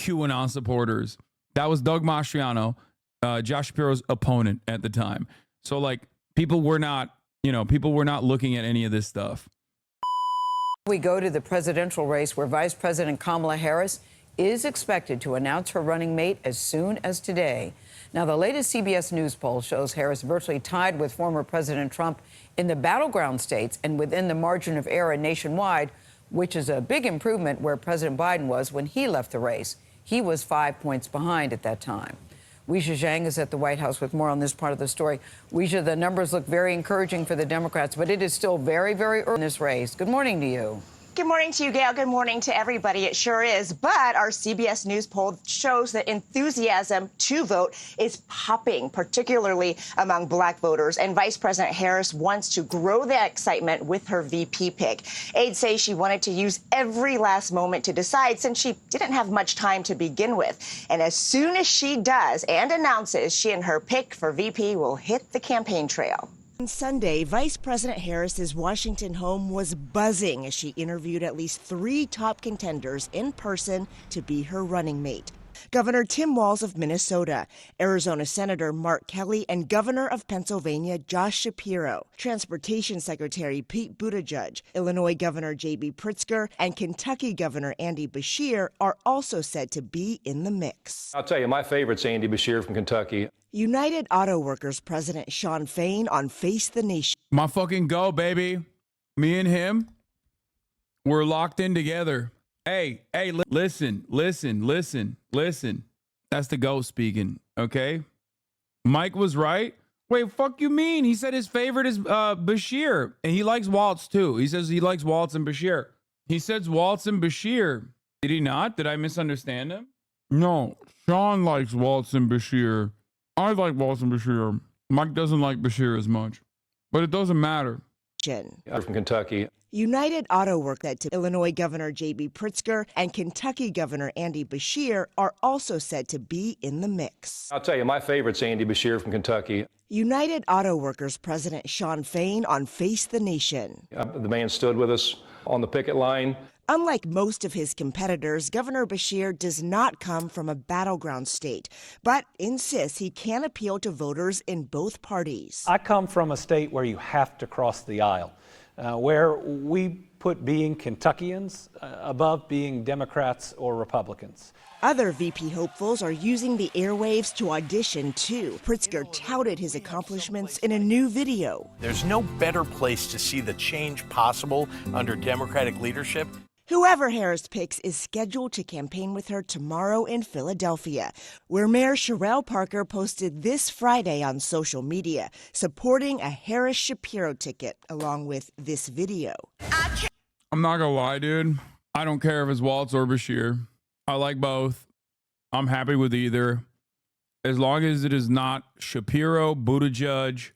QAnon supporters. That was Doug Mastriano, Josh Shapiro's opponent at the time. So like people were not looking at any of this stuff. We go to the presidential race where Vice President Kamala Harris is expected to announce her running mate as soon as today. Now, the latest CBS News poll shows Harris virtually tied with former President Trump in the battleground states and within the margin of error nationwide, which is a big improvement where President Biden was when he left the race. He was 5 points behind at that time. Weijia Zhang is at the White House with more on this part of the story. Weijia, the numbers look very encouraging for the Democrats, but it is still very, very early in this race. Good morning to you. Good morning to you, Gail. Good morning to everybody. It sure is. But our CBS News poll shows that enthusiasm to vote is popping, particularly among black voters. And Vice President Harris wants to grow that excitement with her VP pick. Aides say she wanted to use every last moment to decide since she didn't have much time to begin with. And as soon as she does and announces, she and her pick for VP will hit the campaign trail. On Sunday, Vice President Harris's Washington home was buzzing as she interviewed at least 3 top contenders in person to be her running mate. Governor Tim Walz of Minnesota, Arizona Senator Mark Kelly, and Governor of Pennsylvania Josh Shapiro, Transportation Secretary Pete Buttigieg, Illinois Governor J.B. Pritzker, and Kentucky Governor Andy Beshear are also said to be in the mix. I'll tell you, my favorite's Andy Beshear from Kentucky. United Auto Workers President Shawn Fain on Face the Nation. My fucking go, baby. Me and him, we're locked in together. Hey, listen. That's the GOAT speaking, okay? Mike was right. Wait, fuck you mean? He said his favorite is Beshear, and he likes Waltz too. He says he likes Waltz and Beshear. He says Waltz and Beshear. Did he not? Did I misunderstand him? No, Sean likes Waltz and Beshear. I like Waltz and Beshear. Mike doesn't like Beshear as much, but it doesn't matter. From Kentucky. United Auto Workers to Illinois Governor J.B. Pritzker and Kentucky Governor Andy Beshear are also said to be in the mix. I'll tell you, my favorite's Andy Beshear from Kentucky. United Auto Workers President Shawn Fain on Face the Nation. The man stood with us on the picket line. Unlike most of his competitors, Governor Beshear does not come from a battleground state, but insists he can appeal to voters in both parties. I come from a state where you have to cross the aisle, where we put being Kentuckians above being Democrats or Republicans. Other VP hopefuls are using the airwaves to audition, too. Pritzker touted his accomplishments in a new video. There's no better place to see the change possible under Democratic leadership. Whoever Harris picks is scheduled to campaign with her tomorrow in Philadelphia, where Mayor Sherrell Parker posted this Friday on social media, supporting a Harris-Shapiro ticket, along with this video. I'm not gonna lie, dude. I don't care if it's Waltz or Beshear. I like both. I'm happy with either. As long as it is not Shapiro, Buttigieg.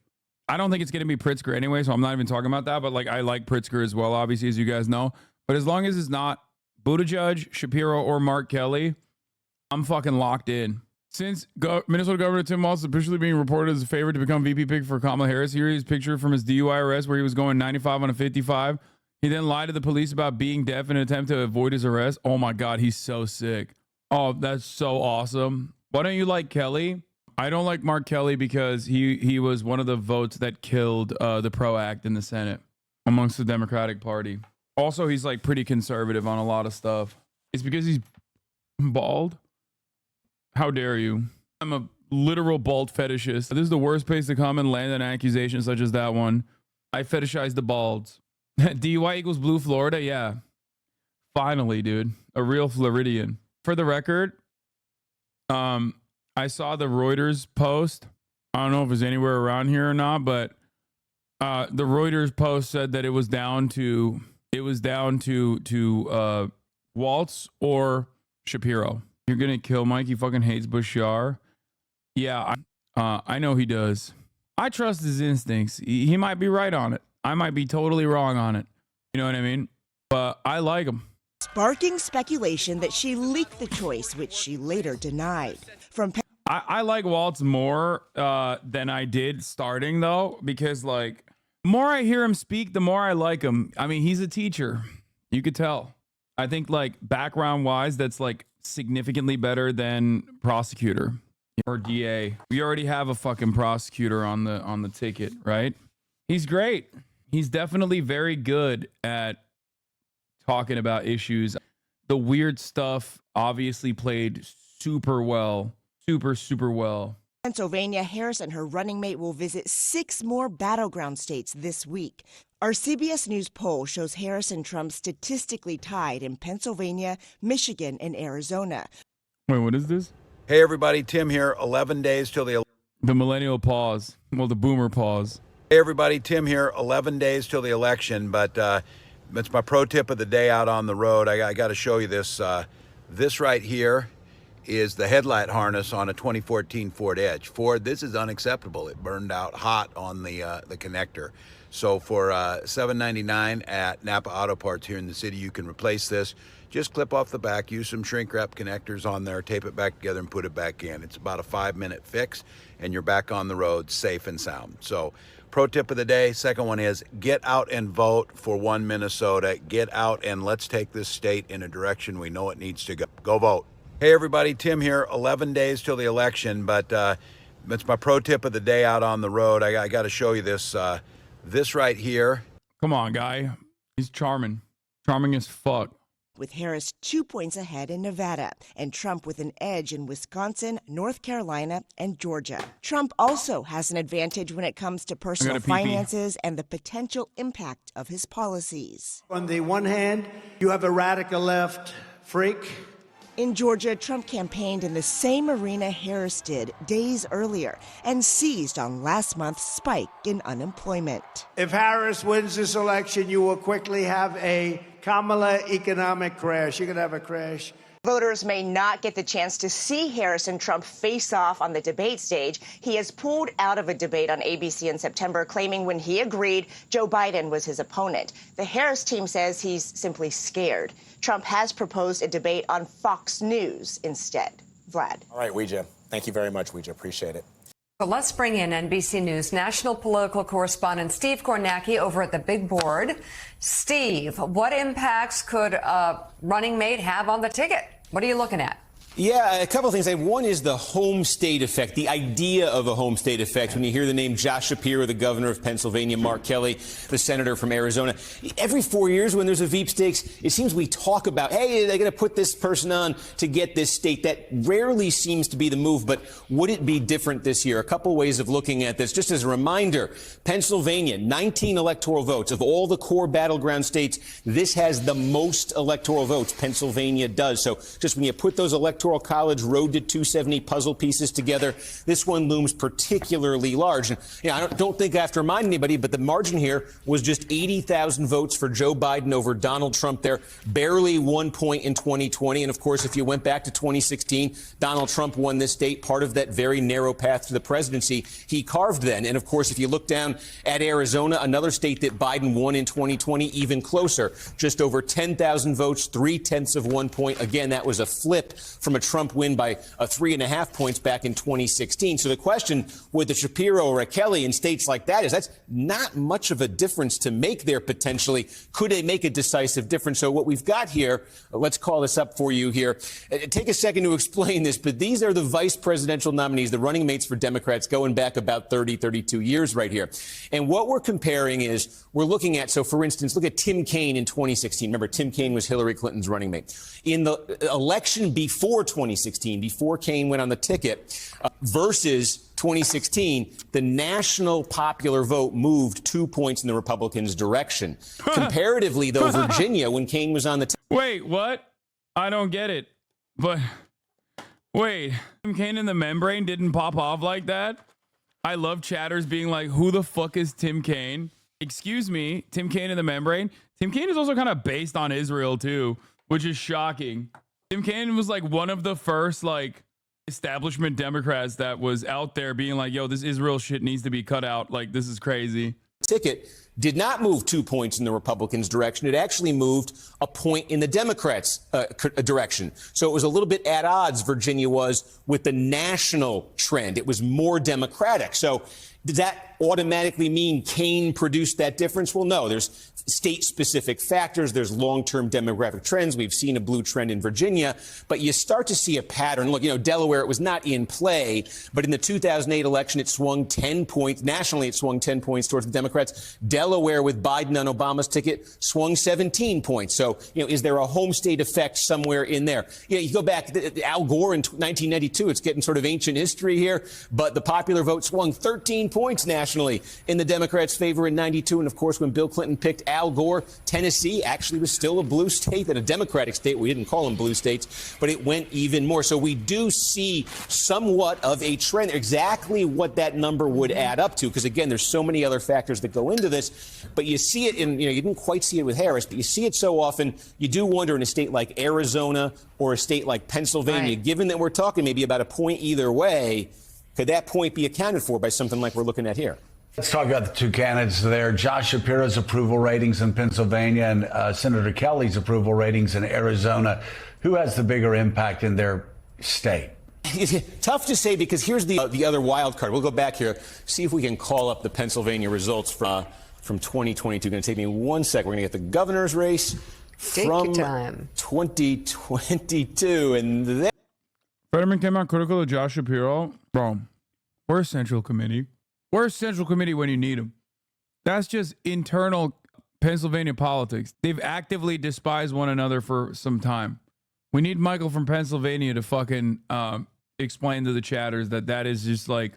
I don't think it's gonna be Pritzker anyway, so I'm not even talking about that, but like I like Pritzker as well, obviously, as you guys know. But as long as it's not Buttigieg, Shapiro, or Mark Kelly, I'm fucking locked in. Since Minnesota Governor Tim Walz is officially being reported as a favorite to become VP pick for Kamala Harris, here is a picture from his DUI arrest where he was going 95 on a 55. He then lied to the police about being deaf in an attempt to avoid his arrest. Oh my God, he's so sick. Oh, that's so awesome. Why don't you like Kelly? I don't like Mark Kelly because he was one of the votes that killed the PRO Act in the Senate amongst the Democratic Party. Also, he's like pretty conservative on a lot of stuff. It's because he's bald. How dare you? I'm a literal bald fetishist. This is the worst place to come and land an accusation such as that one. I fetishize the balds. DUI equals blue Florida? Yeah. Finally, dude. A real Floridian. For the record, I saw the Reuters post. I don't know if it's anywhere around here or not, but the Reuters post said that it was down to Waltz or Shapiro. You're gonna kill Mike. He fucking hates Beshear. Yeah, I know he does. I trust his instincts. He might be right on it. I might be totally wrong on it. You know what I mean? But I like him. Sparking speculation that she leaked the choice, which she later denied. I like Waltz more than I did starting, though, because like the more I hear him speak, the more I like him. I mean, he's a teacher. You could tell. I think like background wise, that's like significantly better than prosecutor or DA. We already have a fucking prosecutor on the ticket, right? He's great. He's definitely very good at talking about issues. The weird stuff obviously played super well, super well. Pennsylvania, Harris and her running mate will visit 6 more battleground states this week. Our CBS News poll shows Harris and Trump statistically tied in Pennsylvania, Michigan, and Arizona. Wait, what is this? Hey everybody, Tim here. 11 days till the millennial pause. Well, the boomer pause. Hey everybody, Tim here. 11 days till the election, but it's my pro tip of the day out on the road. I got to show you this. This right here is the headlight harness on a 2014 Ford Edge. Ford, this is unacceptable. It burned out hot on the connector. So for $7.99 at Napa Auto Parts here in the city, you can replace this. Just clip off the back, use some shrink wrap connectors on there, tape it back together and put it back in. It's about a 5-minute fix and you're back on the road safe and sound. So pro tip of the day. Second one is get out and vote for One Minnesota. Get out and let's take this state in a direction we know it needs to go. Go vote. Hey everybody, Tim here. 11 days till the election, but it's my pro tip of the day out on the road. I got to show you this. This right here. Come on, guy. He's charming. Charming as fuck. With Harris 2 points ahead in Nevada and Trump with an edge in Wisconsin, North Carolina, and Georgia. Trump also has an advantage when it comes to personal finances and the potential impact of his policies. On the one hand, you have a radical left freak. In Georgia, Trump campaigned in the same arena Harris did days earlier and seized on last month's spike in unemployment. If Harris wins this election, you will quickly have a Kamala economic crash. You're going to have a crash. Voters may not get the chance to see Harris and Trump face off on the debate stage. He has pulled out of a debate on ABC in September, claiming when he agreed, Joe Biden was his opponent. The Harris team says he's simply scared. Trump has proposed a debate on Fox News instead. Vlad. All right, Ouija. Thank you very much, Ouija. Appreciate it. So let's bring in NBC News national political correspondent Steve Kornacki over at the big board. Steve, what impacts could a running mate have on the ticket? What are you looking at? Yeah, a couple of things. One is the home state effect, the idea of a home state effect. When you hear the name Josh Shapiro, the governor of Pennsylvania, Mark Kelly, the senator from Arizona, every 4 years when there's a Veep stakes, it seems we talk about, hey, they're going to put this person on to get this state. That rarely seems to be the move, but would it be different this year? A couple ways of looking at this. Just as a reminder, Pennsylvania, 19 electoral votes. Of all the core battleground states, this has the most electoral votes. Pennsylvania does. So just when you put those electoral college road to 270 puzzle pieces together, this one looms particularly large. And I don't think I have to remind anybody, but the margin here was just 80,000 votes for Joe Biden over Donald Trump there, barely 1 point in 2020. And of course, if you went back to 2016, Donald Trump won this state, part of that very narrow path to the presidency he carved then. And of course, if you look down at Arizona, another state that Biden won in 2020, even closer, just over 10,000 votes, 0.3 of 1 point. Again, that was a flip from a Trump win by 3.5 points back in 2016. So the question with the Shapiro or a Kelly in states like that is that's not much of a difference to make there potentially. Could they make a decisive difference? So what we've got here, let's call this up for you here. Take a second to explain this, but these are the vice presidential nominees, the running mates for Democrats going back about 30, 32 years right here. And what we're comparing is we're looking at, so for instance, look at Tim Kaine in 2016. Remember, Tim Kaine was Hillary Clinton's running mate. In the election before 2016, before Kaine went on the ticket, versus 2016, the national popular vote moved 2 points in the Republicans' direction. Comparatively, though, Virginia, when Kaine was on the ticket. Wait, what? I don't get it. But wait, Tim Kaine in the membrane didn't pop off like that? I love chatters being like, who the fuck is Tim Kaine? Excuse me, Tim Kaine in the membrane? Tim Kaine is also kind of based on Israel, too, which is shocking. Tim Kaine was like one of the first like establishment Democrats that was out there being like, yo, this Israel shit needs to be cut out. Like, this is crazy. Ticket did not move 2 points in the Republicans' direction. It actually moved a point in the Democrats' direction. So it was a little bit at odds, Virginia was, with the national trend. It was more Democratic. So does that automatically mean Kane produced that difference? Well, no. There's state-specific factors. There's long-term demographic trends. We've seen a blue trend in Virginia, but you start to see a pattern. Look, Delaware, it was not in play, but in the 2008 election, it swung 10 points. Nationally, it swung 10 points towards the Democrats. Delaware, with Biden on Obama's ticket, swung 17 points. So, is there a home state effect somewhere in there? You go back to Al Gore in 1992. It's getting sort of ancient history here, but the popular vote swung 13 points nationally in the Democrats' favor in 92. And, of course, when Bill Clinton picked Al Gore, Tennessee actually was still a blue state and a Democratic state. We didn't call them blue states, but it went even more. So we do see somewhat of a trend, exactly what that number would add up to. Because, again, there's so many other factors that go into this. But you see it in, you didn't quite see it with Harris, but you see it so often. You do wonder in a state like Arizona or a state like Pennsylvania, given that we're talking maybe about a point either way, could that point be accounted for by something like we're looking at here? Let's talk about the two candidates there. Josh Shapiro's approval ratings in Pennsylvania and Senator Kelly's approval ratings in Arizona. Who has the bigger impact in their state? Tough to say, because here's the other wild card. We'll go back here, see if we can call up the Pennsylvania results from 2022. Going to take me 1 second. We're going to get the governor's race from 2022. And then Fetterman came out critical of Josh Shapiro. Bro, where's Central Committee? Where's Central Committee when you need them? That's just internal Pennsylvania politics. They've actively despised one another for some time. We need Michael from Pennsylvania to fucking explain to the chatters that is just like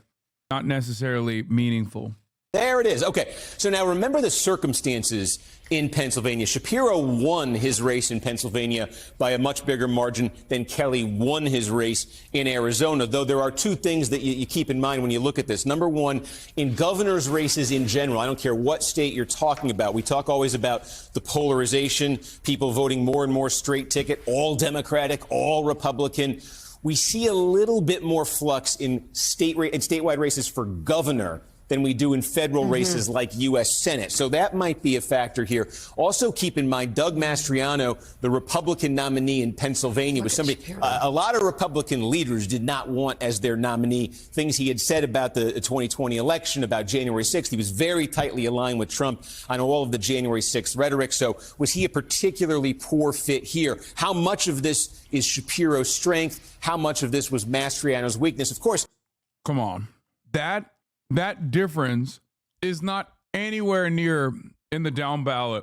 not necessarily meaningful. There it is. Okay, so now remember the circumstances in Pennsylvania. Shapiro won his race in Pennsylvania by a much bigger margin than Kelly won his race in Arizona, though there are two things that you keep in mind when you look at this. Number one, in governor's races in general, I don't care what state you're talking about, we talk always about the polarization, people voting more and more straight ticket, all Democratic, all Republican. We see a little bit more flux in statewide races for governor than we do in federal races like U.S. Senate. So that might be a factor here. Also keep in mind, Doug Mastriano, the Republican nominee in Pennsylvania, was somebody a lot of Republican leaders did not want as their nominee. Things he had said about the 2020 election, about January 6th. He was very tightly aligned with Trump on all of the January 6th rhetoric. So was he a particularly poor fit here? How much of this is Shapiro's strength? How much of this was Mastriano's weakness? Of course. Come on. That difference is not anywhere near in the down ballot.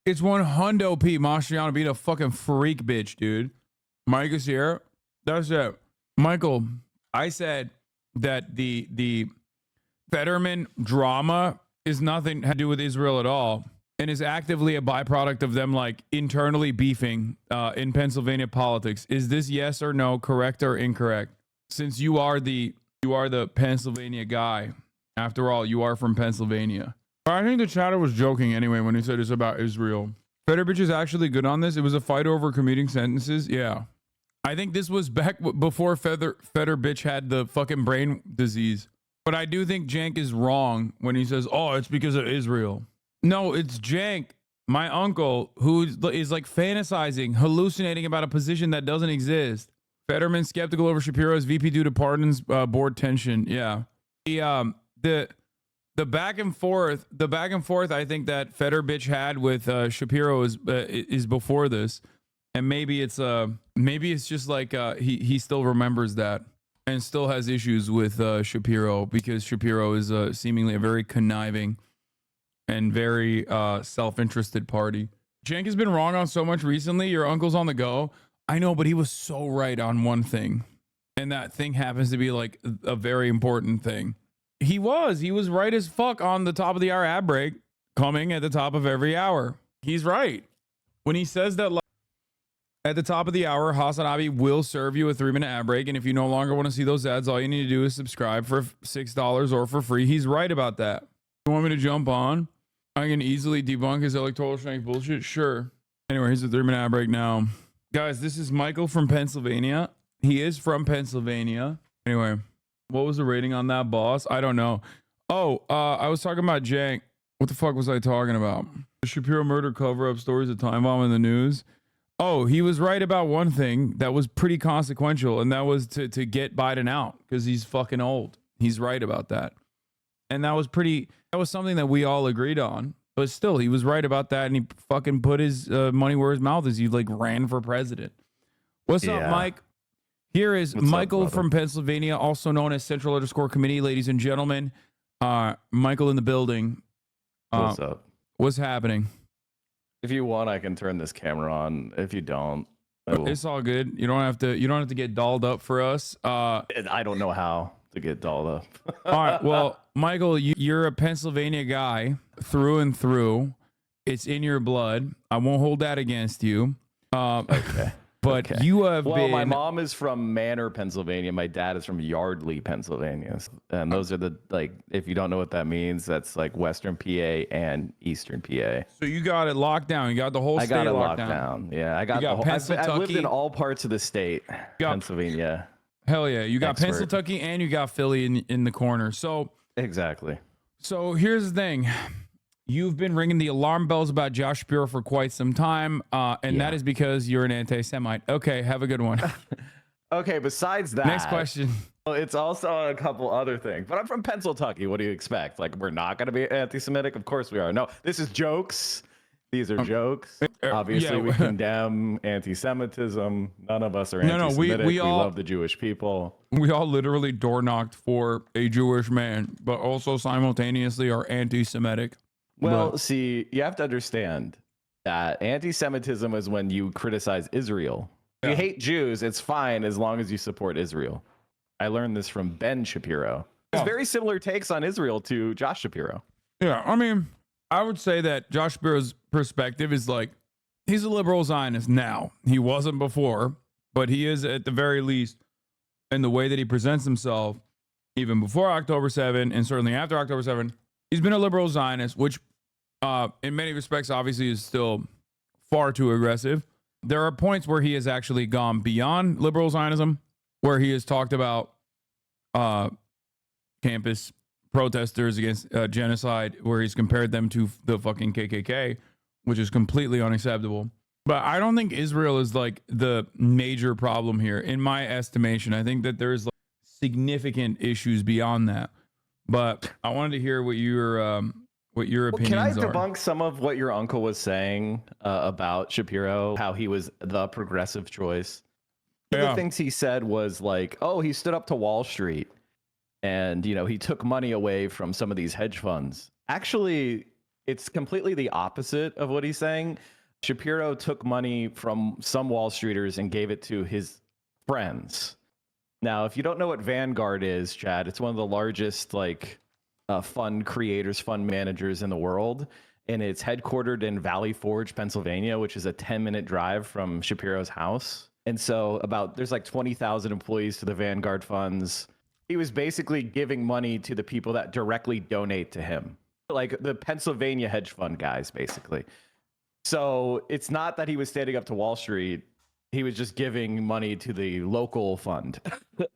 It's 100 P. Mastriano being a fucking freak bitch, dude. Mike is here. That's it. Michael, I said that the Fetterman drama is nothing to do with Israel at all and is actively a byproduct of them like internally beefing in Pennsylvania politics. Is this yes or no, correct or incorrect? Since you are the Pennsylvania guy. After all, you are from Pennsylvania. I think the chatter was joking anyway when he said it's about Israel. Fetterbitch is actually good on this. It was a fight over commuting sentences. Yeah. I think this was back before Fetterbitch had the fucking brain disease. But I do think Cenk is wrong when he says, oh, it's because of Israel. No, it's Cenk, my uncle, who is like fantasizing, hallucinating about a position that doesn't exist. Fetterman skeptical over Shapiro's VP due to pardons board tension. Yeah. The back and forth, I think that Fetterbitch had with Shapiro is before this, and maybe it's just like he still remembers that and still has issues with Shapiro because Shapiro is seemingly a very conniving and very self-interested party. Cenk has been wrong on so much recently. Your uncle's on the go. I know, but he was so right on one thing, and that thing happens to be like a very important thing. He was right as fuck on the top of the hour ad break, coming at the top of every hour. He's right. When he says that at the top of the hour, Hasanabi will serve you a 3-minute ad break. And if you no longer want to see those ads, all you need to do is subscribe for $6 or for free. He's right about that. You want me to jump on? I can easily debunk his electoral strength bullshit. Sure. Anyway, here's a 3-minute ad break now. Guys, this is Michael from Pennsylvania. He is from Pennsylvania. Anyway. What was the rating on that, boss? I don't know. Oh, I was talking about Cenk. What the fuck was I talking about? The Shapiro murder cover-up stories, the time bomb in the news. Oh, he was right about one thing that was pretty consequential, and that was to get Biden out because he's fucking old. He's right about that. And that was something that we all agreed on. But still, he was right about that, and he fucking put his money where his mouth is. He like ran for president. What's up, Mike? Here is Michael from Pennsylvania, also known as Central _Committee, ladies and gentlemen. Michael in the building. What's up? What's happening? If you want, I can turn this camera on. If you don't, it's all good. You don't have to get dolled up for us. I don't know how to get dolled up. All right. Well, Michael, you're a Pennsylvania guy through and through. It's in your blood. I won't hold that against you. Okay. But you have been... Well, my mom is from Manor, Pennsylvania. My dad is from Yardley, Pennsylvania. And those are the, like, if you don't know what that means, that's like Western PA and Eastern PA. So you got it locked down. You got the whole state locked down. I got it locked down. Yeah, I got the whole... I've lived in all parts of the state, Pennsylvania. Hell yeah. You got Pennsylvania and you got Philly in the corner. So... Exactly. So here's the thing. You've been ringing the alarm bells about Josh Shapiro for quite some time, and that is because you're an anti-Semite. Okay, have a good one. Okay, besides that... Next question. It's also a couple other things. But I'm from Pennsylvania. What do you expect? Like, we're not going to be anti-Semitic? Of course we are. No, this is jokes. These are jokes. Obviously, we condemn anti-Semitism. None of us are anti-Semitic. We love the Jewish people. We all literally door knocked for a Jewish man, but also simultaneously are anti-Semitic. Well, see, you have to understand that anti-Semitism is when you criticize Israel. If you hate Jews, it's fine as long as you support Israel. I learned this from Ben Shapiro. There's very similar takes on Israel to Josh Shapiro. Yeah, I mean, I would say that Josh Shapiro's perspective is like, he's a liberal Zionist now. He wasn't before, but he is at the very least in the way that he presents himself, even before October 7 and certainly after October 7. He's been a liberal Zionist, which in many respects, obviously, is still far too aggressive. There are points where he has actually gone beyond liberal Zionism, where he has talked about campus protesters against genocide, where he's compared them to the fucking KKK, which is completely unacceptable. But I don't think Israel is like the major problem here, in my estimation. I think that there's like significant issues beyond that. But I wanted to hear what your opinions are. Can I debunk some of what your uncle was saying about Shapiro, how he was the progressive choice? One of the things he said was like, oh, he stood up to Wall Street and, you know, he took money away from some of these hedge funds. Actually, it's completely the opposite of what he's saying. Shapiro took money from some Wall Streeters and gave it to his friends. Now, if you don't know what Vanguard is, Chad, it's one of the largest like fund creators, fund managers in the world. And it's headquartered in Valley Forge, Pennsylvania, which is a 10-minute drive from Shapiro's house. And so there's like 20,000 employees to the Vanguard funds. He was basically giving money to the people that directly donate to him, like the Pennsylvania hedge fund guys, basically. So it's not that he was standing up to Wall Street. He was just giving money to the local fund.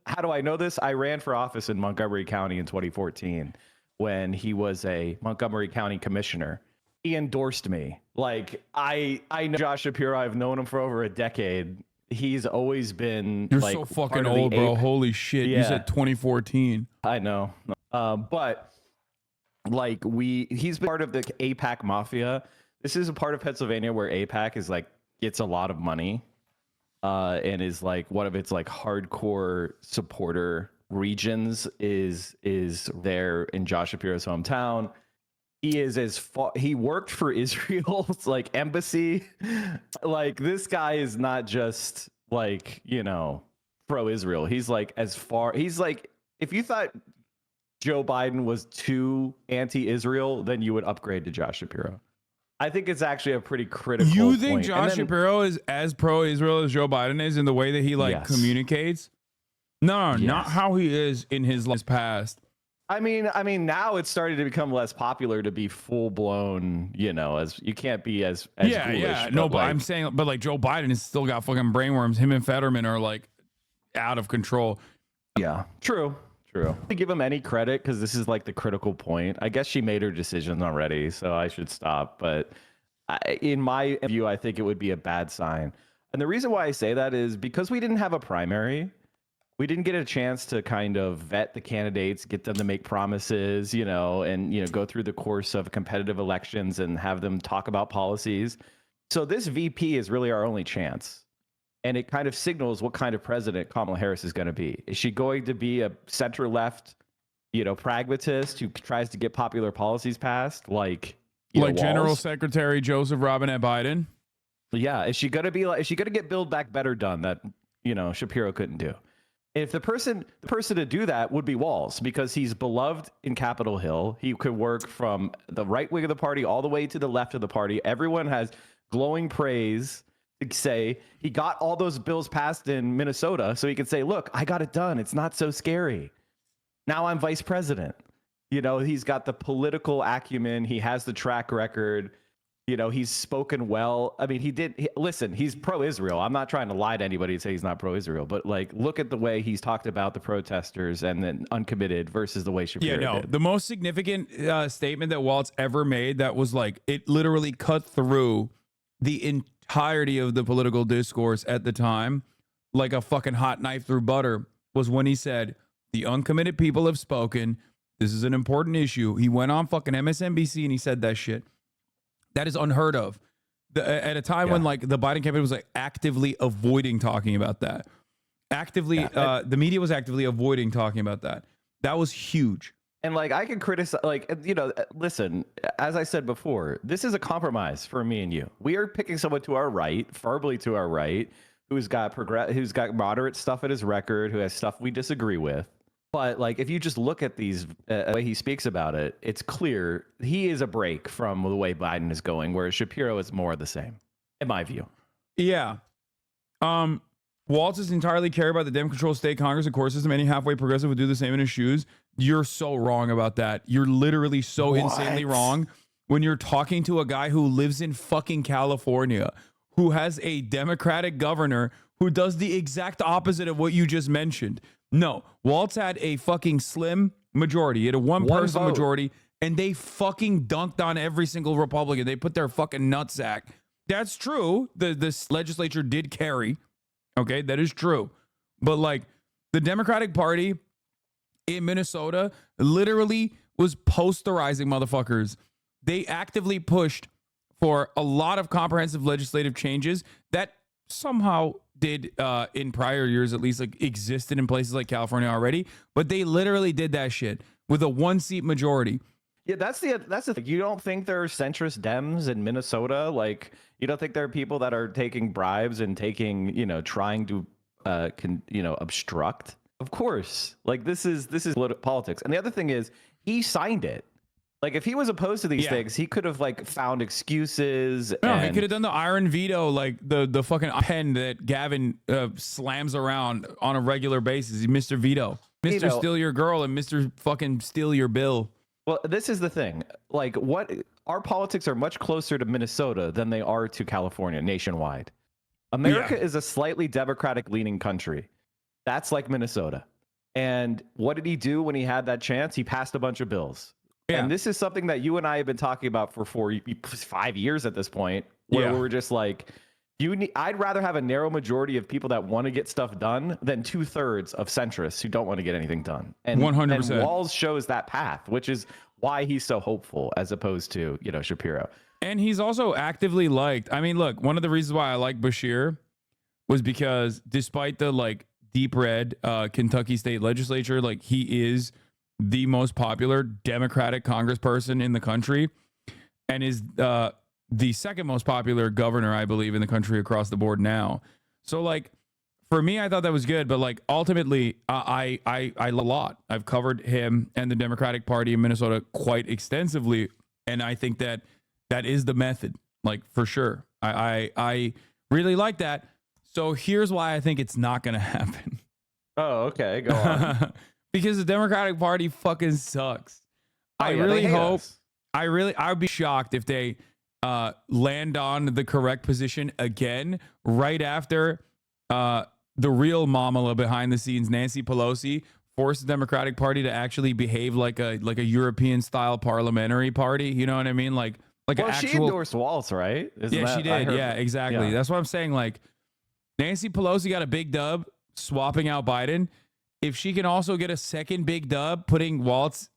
How do I know this? I ran for office in Montgomery County in 2014 when he was a Montgomery County commissioner. He endorsed me. Like, I know Josh Shapiro. I've known him for over a decade. He's always been You're like so fucking old, bro. Holy shit. Yeah. You said 2014. I know. But like he's been part of the AIPAC mafia. This is a part of Pennsylvania where AIPAC is like gets a lot of money. And is like one of its like hardcore supporter regions is there in Josh Shapiro's hometown. He is he worked for Israel's like embassy. Like this guy is not just like, you know, pro-Israel. He's like he's like, if you thought Joe Biden was too anti-Israel, then you would upgrade to Josh Shapiro. I think it's actually a pretty critical point. You think Josh Shapiro is as pro-Israel as Joe Biden is in the way that he like communicates? No, not how he is in his past. I mean, now it's starting to become less popular to be full blown. You know, as you can't be as ghoulish, no, but like, I'm saying, but like Joe Biden has still got fucking brainworms. Him and Fetterman are like out of control. Yeah, true. True. To give him any credit, because this is like the critical point. I guess she made her decision already, so I should stop. But in my view, I think it would be a bad sign. And the reason why I say that is because we didn't have a primary. We didn't get a chance to kind of vet the candidates, get them to make promises, and go through the course of competitive elections and have them talk about policies. So this VP is really our only chance. And it kind of signals what kind of president Kamala Harris is going to be. Is she going to be a center-left, pragmatist who tries to get popular policies passed, like General Secretary Joseph Robinette Biden? Yeah. Is she going to be like? Is she going to get Build Back Better done that Shapiro couldn't do? If the person to do that would be Walz, because he's beloved in Capitol Hill. He could work from the right wing of the party all the way to the left of the party. Everyone has glowing praise to say he got all those bills passed in Minnesota, so he could say, look, I got it done. It's not so scary. Now I'm vice president. He's got the political acumen. He has the track record. He's spoken well. I mean, listen, he's pro-Israel. I'm not trying to lie to anybody and say he's not pro-Israel, but look at the way he's talked about the protesters and then uncommitted versus the way Shapiro did. The most significant statement that Waltz ever made that was it literally cut through the entirety of the political discourse at the time, like a fucking hot knife through butter, was when he said, the uncommitted people have spoken. This is an important issue. He went on fucking MSNBC and he said that shit. That is unheard of. At a time when the Biden campaign was actively avoiding talking about that. The media was actively avoiding talking about that. That was huge. And I can criticize, listen, as I said before, this is a compromise for me and you. We are picking someone to our right, firmly to our right, who's got moderate stuff at his record, who has stuff we disagree with. But if you just look at these, the way he speaks about it, it's clear he is a break from the way Biden is going, whereas Shapiro is more of the same, in my view. Yeah. Waltz is entirely care about the Dem-controlled state Congress. Of course, as many halfway progressive would do the same in his shoes. You're so wrong about that. You're literally so insanely wrong when you're talking to a guy who lives in fucking California, who has a Democratic governor who does the exact opposite of what you just mentioned. No, Waltz had a fucking slim majority. He had a one-person majority, and they fucking dunked on every single Republican. They put their fucking nutsack. That's true. This legislature did carry. Okay, that is true. But the Democratic Party in Minnesota literally was posterizing motherfuckers. They actively pushed for a lot of comprehensive legislative changes that somehow did in prior years at least existed in places like California already, but they literally did that shit with a 1-seat majority. Yeah, that's the thing. You don't think there are centrist Dems in Minnesota? You don't think there are people that are taking bribes and trying to obstruct? Of course. This is politics. And the other thing is he signed it. If he was opposed to these things, he could have found excuses. No, he could have done the iron veto, the fucking pen that Gavin slams around on a regular basis. Mr. Veto, Mr. Steal Your Girl, and Mr. fucking Steal Your Bill. Well, this is the thing. Our politics are much closer to Minnesota than they are to California nationwide. America is a slightly Democratic-leaning country. That's like Minnesota. And what did he do when he had that chance? He passed a bunch of bills. Yeah. And this is something that you and I have been talking about for 5 years at this point, where we're just I'd rather have a narrow majority of people that want to get stuff done than 2/3 of centrists who don't want to get anything done. And 100%. And Walz shows that path, which is why he's so hopeful as opposed to, Shapiro. And he's also actively liked. I mean, look, one of the reasons why I like Bashir was because despite the deep red Kentucky state legislature, he is the most popular Democratic congressperson in the country and is the second most popular governor, I believe, in the country across the board now. So for me, I thought that was good, but ultimately I a lot. I've covered him and the Democratic Party in Minnesota quite extensively, and I think that is the method, for sure. I really like that. So here's why I think it's not going to happen. Oh, okay, go on. Because the Democratic Party fucking sucks. I would be shocked if they land on the correct position again right after the real mamala behind the scenes, Nancy Pelosi, force the Democratic Party to actually behave like a European style parliamentary party. You know what I mean? Like well, an she actual. endorsed Waltz, right? She did. Yeah, exactly. Yeah. That's what I'm saying. Like Nancy Pelosi got a big dub swapping out Biden. If she can also get a second big dub putting Waltz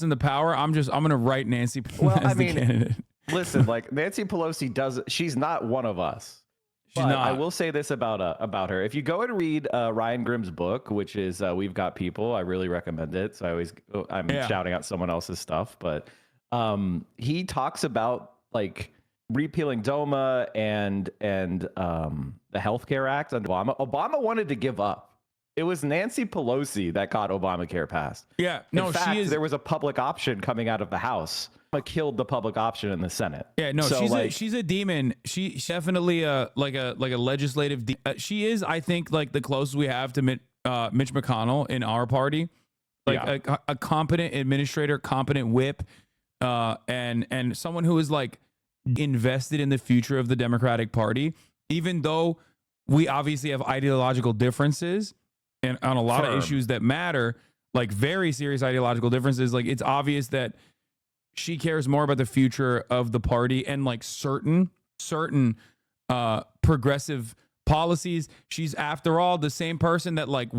in the power, I'm gonna write Nancy as the candidate. Listen, like Nancy Pelosi she's not one of us. She's But not. I will say this about her. If you go and read Ryan Grimm's book, which is We've Got People, I really recommend it. So I'm shouting out someone else's stuff, but he talks about like repealing DOMA and the Healthcare Act under Obama. Obama wanted to give up. It was Nancy Pelosi that got Obamacare passed. Yeah, no, in fact, she is. There was a public option coming out of the House. Killed the public option in the Senate. Yeah, no, so she's a demon. She's definitely like a legislative. She is, I think, like the closest we have to Mitch McConnell in our party, like a competent administrator, competent whip, and someone who is like invested in the future of the Democratic Party. Even though we obviously have ideological differences and on a lot of issues that matter, like very serious ideological differences, like it's obvious that she cares more about the future of the party and like certain progressive policies. She's, after all, the same person that like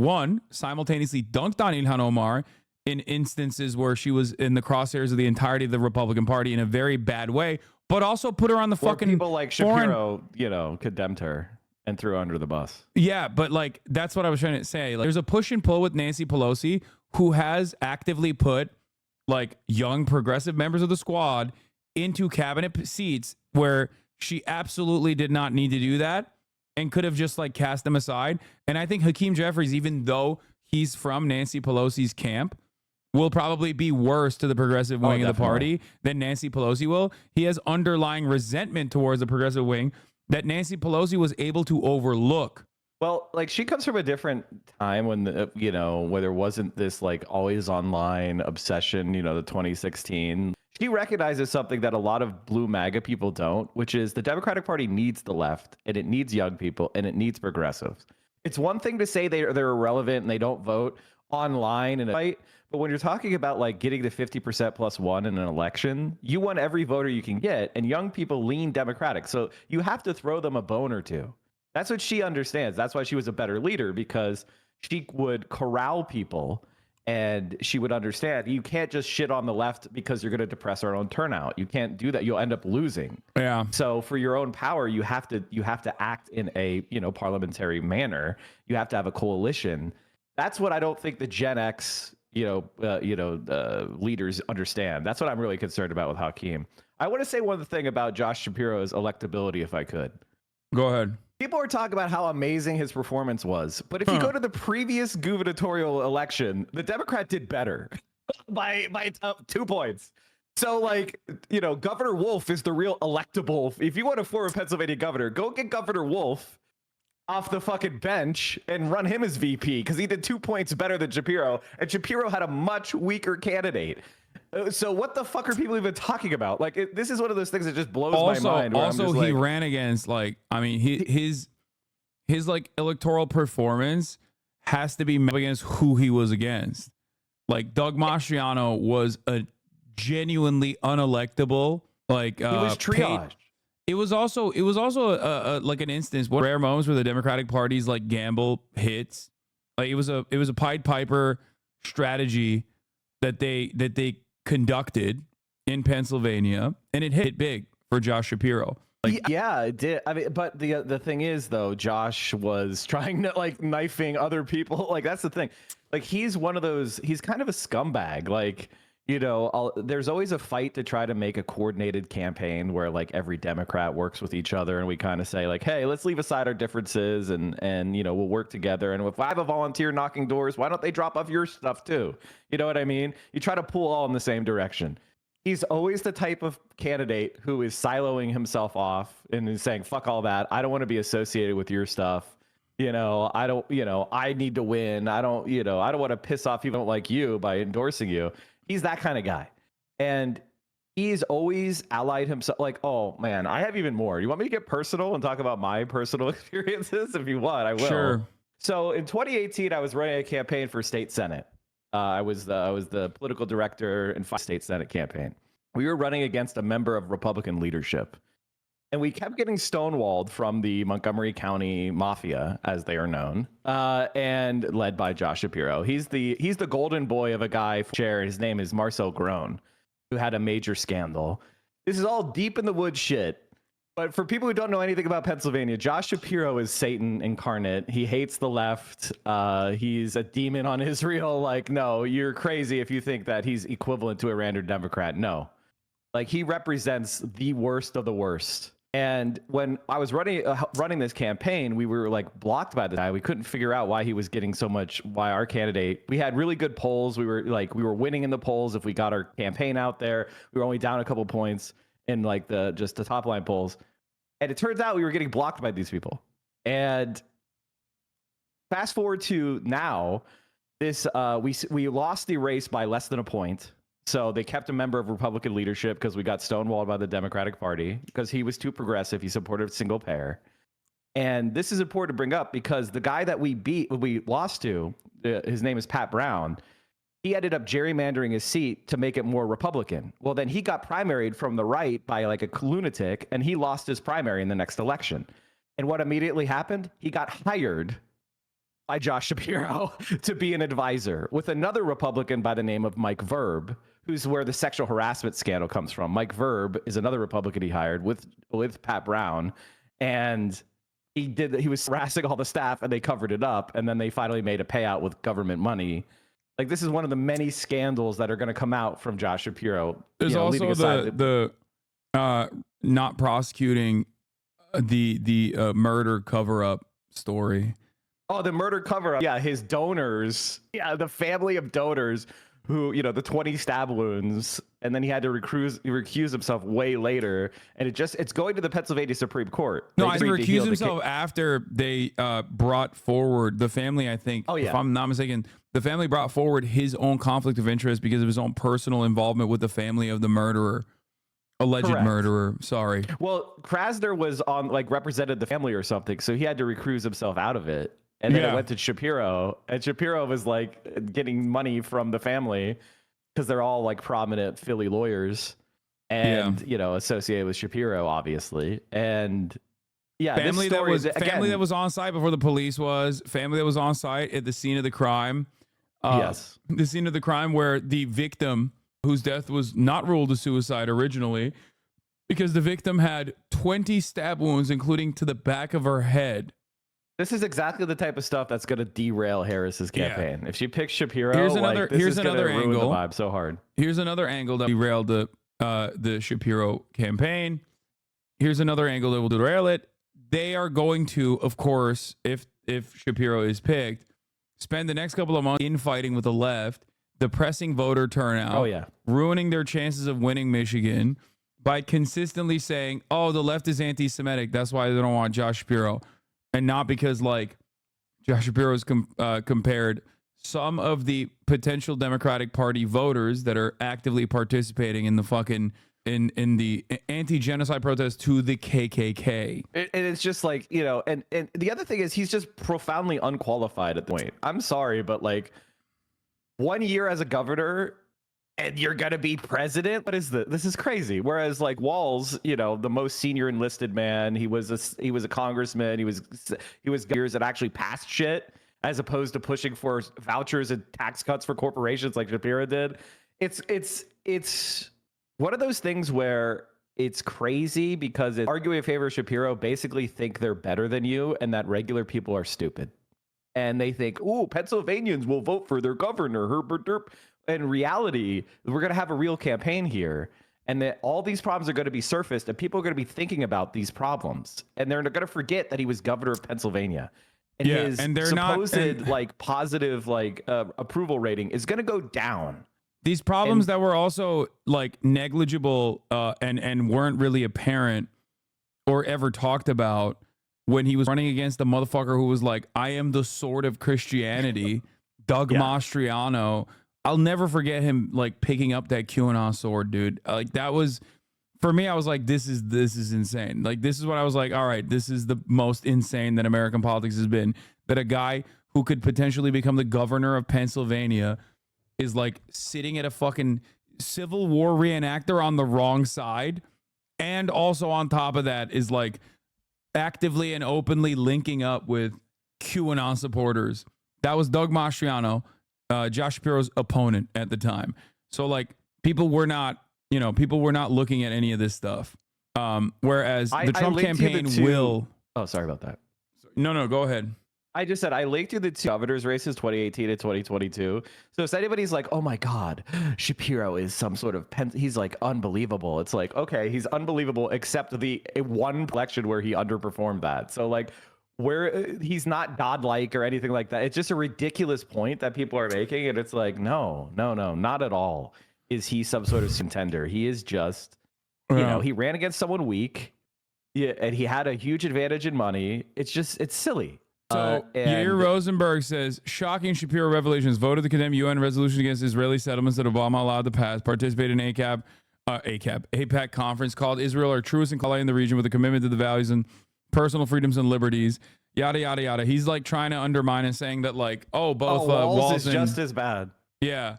simultaneously dunked on Ilhan Omar in instances where she was in the crosshairs of the entirety of the Republican Party in a very bad way, but also put her on the fucking people like Shapiro, condemned her and threw her under the bus. Yeah, but like that's what I was trying to say. Like, there's a push and pull with Nancy Pelosi, who has actively put like young progressive members of the squad into cabinet seats where she absolutely did not need to do that and could have just like cast them aside. And I think Hakeem Jeffries, even though he's from Nancy Pelosi's camp, will probably be worse to the progressive wing of the party than Nancy Pelosi will. He has underlying resentment towards the progressive wing that Nancy Pelosi was able to overlook. Well, like she comes from a different time when where there wasn't this like always online obsession, the 2016. She recognizes something that a lot of blue MAGA people don't, which is the Democratic Party needs the left and it needs young people and it needs progressives. It's one thing to say they're irrelevant and they don't vote online in a fight, but when you're talking about like getting the 50% plus one in an election, you want every voter you can get, and young people lean Democratic. So you have to throw them a bone or two. That's what she understands. That's why she was a better leader, because she would corral people and she would understand you can't just shit on the left because you're going to depress our own turnout. You can't do that. You'll end up losing. Yeah. So for your own power, you have to act in a, parliamentary manner. You have to have a coalition. That's what I don't think the Gen X, leaders understand. That's what I'm really concerned about with Hakeem. I want to say one thing about Josh Shapiro's electability, if I could. Go ahead. People are talking about how amazing his performance was, but if you go to the previous gubernatorial election, the Democrat did better by 2 points. So, like, Governor Wolf is the real electable. If you want a former Pennsylvania governor, go get Governor Wolf off the fucking bench and run him as VP, because he did 2 points better than Shapiro, and Shapiro had a much weaker candidate. So what the fuck are people even talking about? Like, this is one of those things that just blows my mind. Also, he ran against his like electoral performance has to be met against who he was against. Like Doug Mastriano was a genuinely unelectable. Like he was triaged. It was also like an instance, one rare moments where the Democratic Party's like gamble hits. Like it was a Pied Piper strategy that they conducted in Pennsylvania, and it hit big for Josh Shapiro. Like, yeah, it did. I mean, but the thing is, though, Josh was trying to like knifing other people. Like that's the thing. Like he's one of those. He's kind of a scumbag. Like there's always a fight to try to make a coordinated campaign where like every Democrat works with each other, and we kind of say like, hey, let's leave aside our differences and we'll work together. And if I have a volunteer knocking doors, why don't they drop off your stuff too? You know what I mean? You try to pull all in the same direction. He's always the type of candidate who is siloing himself off and is saying, fuck all that. I don't want to be associated with your stuff. I need to win. I don't want to piss off people who don't like you by endorsing you. He's that kind of guy. And he's always allied himself. Like, oh man, I have even more. You want me to get personal and talk about my personal experiences? If you want, I will. Sure. So in 2018, I was running a campaign for state Senate. I was the political director in 5 state Senate campaign. We were running against a member of Republican leadership. And we kept getting stonewalled from the Montgomery County Mafia, as they are known, and led by Josh Shapiro. He's the golden boy of a guy chair. His name is Marcel Groen, who had a major scandal. This is all deep in the woods shit. But for people who don't know anything about Pennsylvania, Josh Shapiro is Satan incarnate. He hates the left. He's a demon on Israel. Like, no, you're crazy if you think that he's equivalent to a random Democrat. No, like he represents the worst of the worst. And when I was running this campaign, we were like blocked by the guy. We couldn't figure out why he was getting so much. Why our candidate? We had really good polls. We were winning in the polls if we got our campaign out there. We were only down a couple points in like the top line polls. And it turns out we were getting blocked by these people. And fast forward to now, this we lost the race by less than a point. So they kept a member of Republican leadership because we got stonewalled by the Democratic Party because he was too progressive. He supported single payer. And this is important to bring up because the guy that we lost to, his name is Pat Brown. He ended up gerrymandering his seat to make it more Republican. Well, then he got primaried from the right by like a lunatic, and he lost his primary in the next election. And what immediately happened? He got hired by Josh Shapiro to be an advisor with another Republican by the name of Mike Verb, who's where the sexual harassment scandal comes from. Mike Verb is another Republican he hired with Pat Brown, and he was harassing all the staff, and they covered it up, and then they finally made a payout with government money. Like, this is one of the many scandals that are going to come out from Josh Shapiro. There's also the not prosecuting the murder cover-up story. Oh, the murder cover-up. Yeah, his donors. Yeah, the family of donors who, the 20 stab wounds, and then he had to recuse himself way later, and it's going to the Pennsylvania Supreme Court. No, he recused himself after they brought forward the family, I think, if I'm not mistaken, the family brought forward his own conflict of interest because of his own personal involvement with the family of the murderer. Alleged murderer. Sorry. Well, Krasner was represented the family or something, so he had to recuse himself out of it. And then it went to Shapiro, and Shapiro was like getting money from the family because they're all like prominent Philly lawyers and, associated with Shapiro, obviously. And family that was on site before the police was, family that was on site at the scene of the crime. Yes. The scene of the crime where the victim, whose death was not ruled a suicide originally, because the victim had 20 stab wounds, including to the back of her head. This is exactly the type of stuff that's going to derail Harris's campaign. Yeah. If she picks Shapiro, here's another ruin angle. The vibe so hard. Here's another angle that derailed the Shapiro campaign. Here's another angle that will derail it. They are going to, of course, if Shapiro is picked, spend the next couple of months infighting with the left, depressing voter turnout, ruining their chances of winning Michigan by consistently saying, "Oh, the left is anti-Semitic. That's why they don't want Josh Shapiro." And not because like Josh Shapiro has compared some of the potential Democratic Party voters that are actively participating in the fucking in the anti-genocide protest to the KKK. And it's just like, and the other thing is he's just profoundly unqualified at the point. I'm sorry, but like 1 year as a governor and you're gonna be president? What is this? This is crazy. Whereas like Walz, the most senior enlisted man, he was a congressman. He was years that actually passed shit as opposed to pushing for vouchers and tax cuts for corporations like Shapiro did. It's one of those things where it's crazy because it's arguing in favor of Shapiro basically think they're better than you and that regular people are stupid. And they think, "Ooh, Pennsylvanians will vote for their governor, Herbert Derp." In reality, we're going to have a real campaign here, and that all these problems are going to be surfaced, and people are going to be thinking about these problems, and they're going to forget that he was governor of Pennsylvania, and his supposed positive approval rating is going to go down. These problems that were also like negligible and weren't really apparent or ever talked about when he was running against the motherfucker who was like, "I am the sword of Christianity," Doug Mastriano. I'll never forget him like picking up that QAnon sword, dude. Like that was, for me, I was like, this is insane. Like this is what I was like, all right, this is the most insane that American politics has been. That a guy who could potentially become the governor of Pennsylvania is like sitting at a fucking Civil War reenactor on the wrong side. And also on top of that is like actively and openly linking up with QAnon supporters. That was Doug Mastriano, Josh Shapiro's opponent at the time. So like people were not looking at any of this stuff. Whereas the Trump campaign will. Oh, sorry about that. No, go ahead. I just said I linked you the two governor's races, 2018 and 2022. So if anybody's like, oh my God, Shapiro is some sort of he's like unbelievable. It's like, okay, he's unbelievable except the one election where he underperformed that. So like where he's not godlike or anything like that. It's just a ridiculous point that people are making. And it's like, no, not at all. Is he some sort of contender? He is just, you know, he ran against someone weak. Yeah, and he had a huge advantage in money. It's silly. So Yair Rosenberg says, shocking Shapiro revelations, voted to condemn UN resolution against Israeli settlements that Obama allowed to pass, participate in APAC conference, called Israel our truest ally in the region with a commitment to the values and personal freedoms and liberties, yada, yada, yada. He's like trying to undermine and saying that like, both Walls is just as bad. Yeah.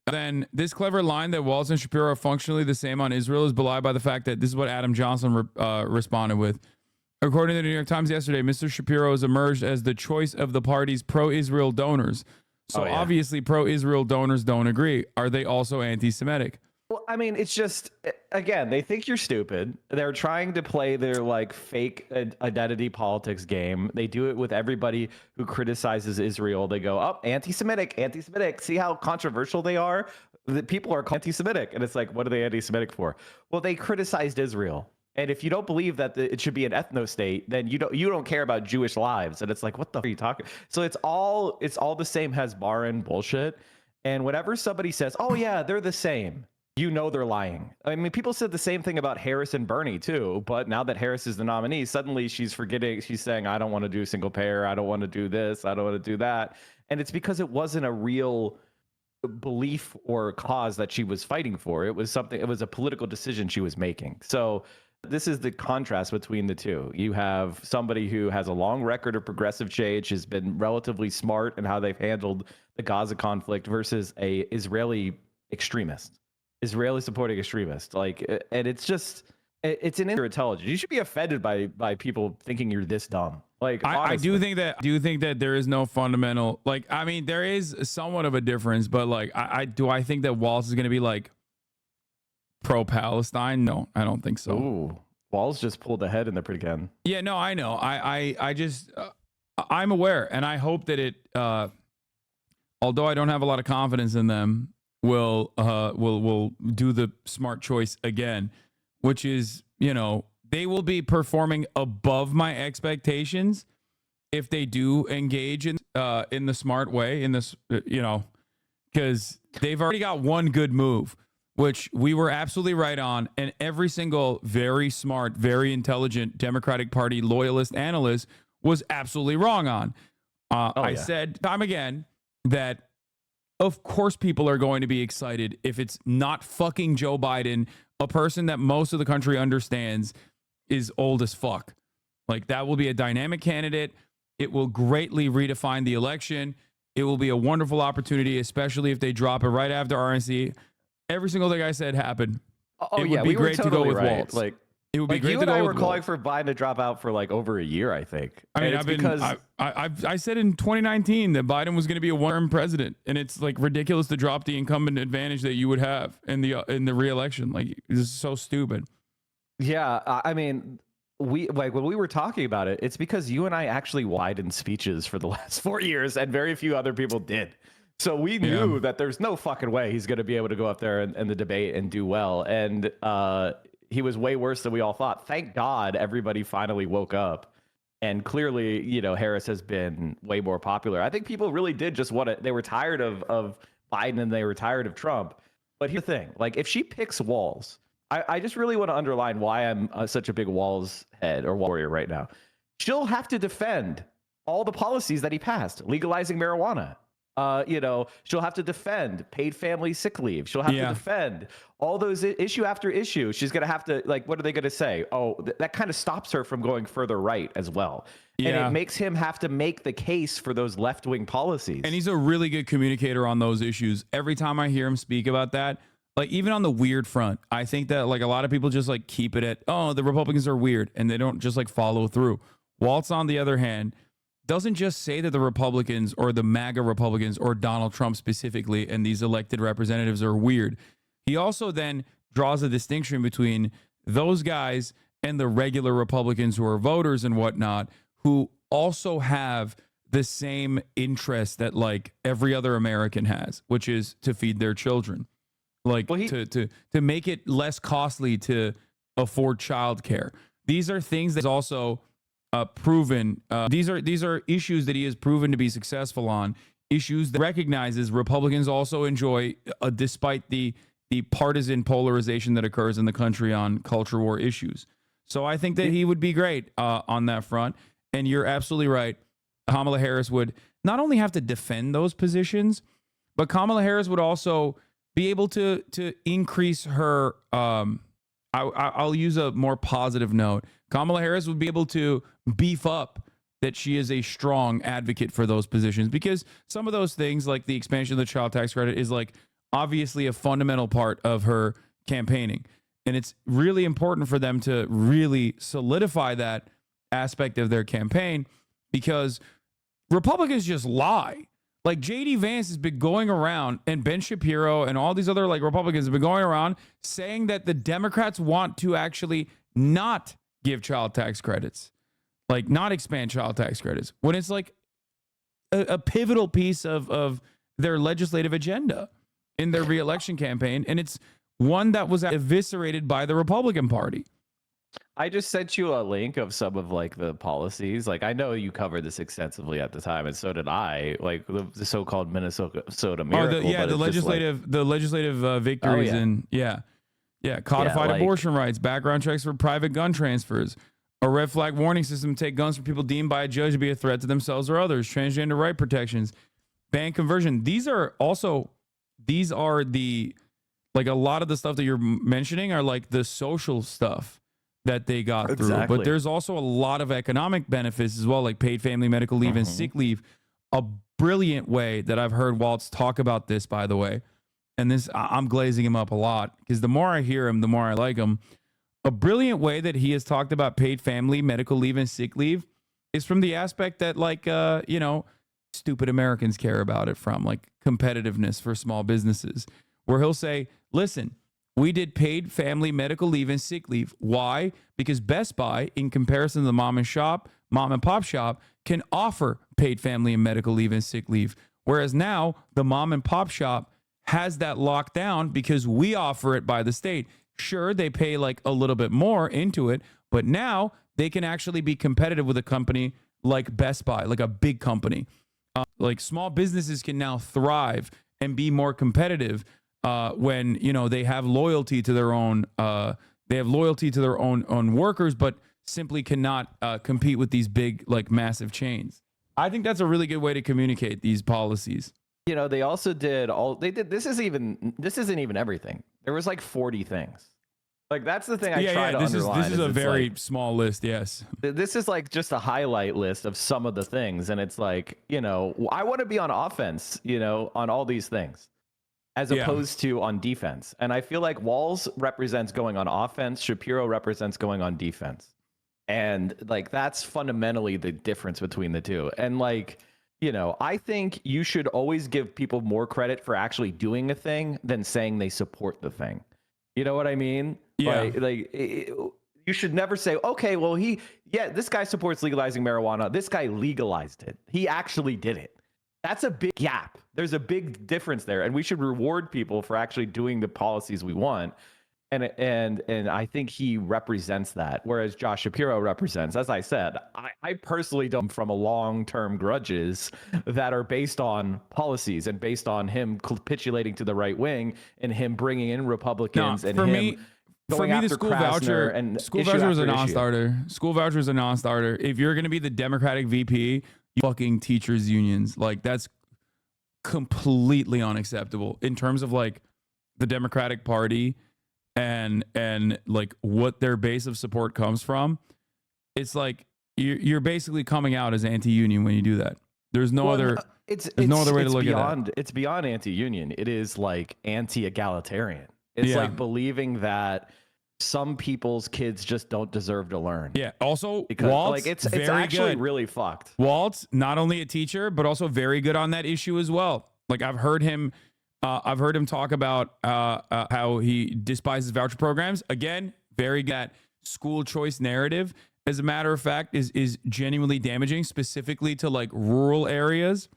Then this clever line that Walz and Shapiro are functionally the same on Israel is belied by the fact that this is what Adam Johnson responded with. According to the New York Times yesterday, Mr. Shapiro has emerged as the choice of the party's pro-Israel donors. So obviously pro-Israel donors don't agree. Are they also anti-Semitic? Well, I mean, it's just, again, they think you're stupid. They're trying to play their like fake identity politics game. They do it with everybody who criticizes Israel. They go, oh, anti-Semitic. See how controversial they are? The people are anti-Semitic. And it's like, what are they anti-Semitic for? Well, they criticized Israel. And if you don't believe that it should be an ethno state, then you don't care about Jewish lives. And it's like, what the fuck are you talking? So it's all the same Hasbaran bullshit. And whenever somebody says, oh yeah, they're the same, you know they're lying. I mean, people said the same thing about Harris and Bernie too. But now that Harris is the nominee, suddenly she's saying, I don't want to do single payer. I don't want to do this. I don't want to do that. And it's because it wasn't a real belief or cause that she was fighting for. It was a political decision she was making. So this is the contrast between the two. You have somebody who has a long record of progressive change, has been relatively smart in how they've handled the Gaza conflict, versus a Israeli supporting extremist. Like, and it's an intelligence. You should be offended by people thinking you're this dumb. Like, I do think that there is no fundamental, like, I mean, there is somewhat of a difference, but like, I think that Walz is going to be like pro-Palestine? No, I don't think so. Ooh, Walz just pulled ahead in the again. Yeah, no, I know. I just I'm aware, and I hope that it, although I don't have a lot of confidence in them, will do the smart choice again, which is, you know, they will be performing above my expectations if they do engage in the smart way, in this, you know, because they've already got one good move, which we were absolutely right on, and every single very smart, very intelligent Democratic Party loyalist analyst was absolutely wrong on. I said time again that of course people are going to be excited if it's not fucking Joe Biden, a person that most of the country understands is old as fuck. Like, that will be a dynamic candidate. It will greatly redefine the election. It will be a wonderful opportunity, especially if they drop it right after RNC. Every single thing I said happened. It would be great to go with Walz. Like, it would be great you to and go I with were calling for Biden to drop out for like over a year, I think. I mean, I said in 2019 that Biden was going to be a one-term president, and it's like ridiculous to drop the incumbent advantage that you would have in the re-election. Like, this is so stupid. Yeah, I mean, when we were talking about it, it's because you and I actually widened speeches for the last 4 years, and very few other people did. So we knew that there's no fucking way he's going to be able to go up there in the debate and do well. And he was way worse than we all thought. Thank God everybody finally woke up. And clearly, you know, Harris has been way more popular. I think people really did just want it. They were tired of Biden and they were tired of Trump. But here's the thing. Like, if she picks Walz, I just really want to underline why I'm such a big Walz head or warrior right now. She'll have to defend all the policies that he passed, legalizing marijuana. She'll have to defend paid family sick leave. She'll have to defend all those issue after issue. She's going to have to, like, what are they going to say? Oh, that kind of stops her from going further right as well. And it makes him have to make the case for those left-wing policies. And he's a really good communicator on those issues. Every time I hear him speak about that, like even on the weird front, I think that like a lot of people just like keep it at, oh, the Republicans are weird, and they don't just like follow through. Waltz, on the other hand, doesn't just say that the Republicans or the MAGA Republicans or Donald Trump specifically and these elected representatives are weird. He also then draws a distinction between those guys and the regular Republicans who are voters and whatnot, who also have the same interest that like every other American has, which is to feed their children, like to make it less costly to afford childcare. These are things that's also proven. These are issues that he has proven to be successful on. Issues that recognizes Republicans also enjoy, despite the partisan polarization that occurs in the country on culture war issues. So I think that he would be great on that front. And you're absolutely right. Kamala Harris would not only have to defend those positions, but Kamala Harris would also be able to increase her. I'll use a more positive note. Kamala Harris would be able to beef up that she is a strong advocate for those positions, because some of those things, like the expansion of the child tax credit, is like obviously a fundamental part of her campaigning. And it's really important for them to really solidify that aspect of their campaign, because Republicans just lie. Like JD Vance has been going around, and Ben Shapiro and all these other like Republicans have been going around saying that the Democrats want to actually not give child tax credits, like not expand child tax credits, when it's like a pivotal piece of their legislative agenda in their reelection campaign. And it's one that was eviscerated by the Republican Party. I just sent you a link of some of like the policies. Like, I know you covered this extensively at the time, and so did I. Like the so-called Minnesota miracle. The legislative victories, and codified abortion rights, background checks for private gun transfers, a red flag warning system to take guns from people deemed by a judge to be a threat to themselves or others, transgender right protections, ban conversion. These are the like a lot of the stuff that you're mentioning are like the social stuff that they got through. But there's also a lot of economic benefits as well, like paid family medical leave and sick leave. A brilliant way that I've heard Waltz talk about this, by the way, and this, I'm glazing him up a lot because the more I hear him, the more I like him. A brilliant way that he has talked about paid family medical leave and sick leave is from the aspect that, like, stupid Americans care about it, from like competitiveness for small businesses, where he'll say, listen, we did paid family medical leave and sick leave. Why? Because Best Buy, in comparison to the mom and pop shop, can offer paid family and medical leave and sick leave. Whereas now the mom and pop shop has that locked down because we offer it by the state. Sure, they pay like a little bit more into it, but now they can actually be competitive with a company like Best Buy, like a big company. Like small businesses can now thrive and be more competitive when they have loyalty to their own own workers, but simply cannot compete with these big, like, massive chains. I think that's a really good way to communicate these policies. They also did this isn't even everything. There was like 40 things. Like, that's the thing I try to underline. This is a very small list. Yes. This is like just a highlight list of some of the things. And it's like, I want to be on offense, on all these things, as opposed to on defense. And I feel like Walz represents going on offense. Shapiro represents going on defense. And like, that's fundamentally the difference between the two. And like, I think you should always give people more credit for actually doing a thing than saying they support the thing. You know what I mean? Yeah. You should never say, okay, well, this guy supports legalizing marijuana. This guy legalized it. He actually did it. That's a big gap. There's a big difference there, and we should reward people for actually doing the policies we want. And I think he represents that, whereas Josh Shapiro represents, as I said, I personally don't, from a long-term grudges that are based on policies and based on him capitulating to the right wing and him bringing in Republicans and him going after Krasner and school voucher was a non-starter. School voucher is a non-starter. If you're going to be the Democratic VP, you fucking teachers unions, like, that's completely unacceptable in terms of like the Democratic Party and like what their base of support comes from. It's like you're basically coming out as anti-union when you do that. There's no other. There's no other way to look at that. It's beyond anti-union. It is like anti-egalitarian. It's like believing that some people's kids just don't deserve to learn. Yeah. Also, because Walt's like it's very actually good. really fucked. Walt's not only a teacher but also very good on that issue as well. Like I've heard him talk about how he despises voucher programs. Again, very good at school choice narrative. As a matter of fact, is genuinely damaging, specifically to like rural areas.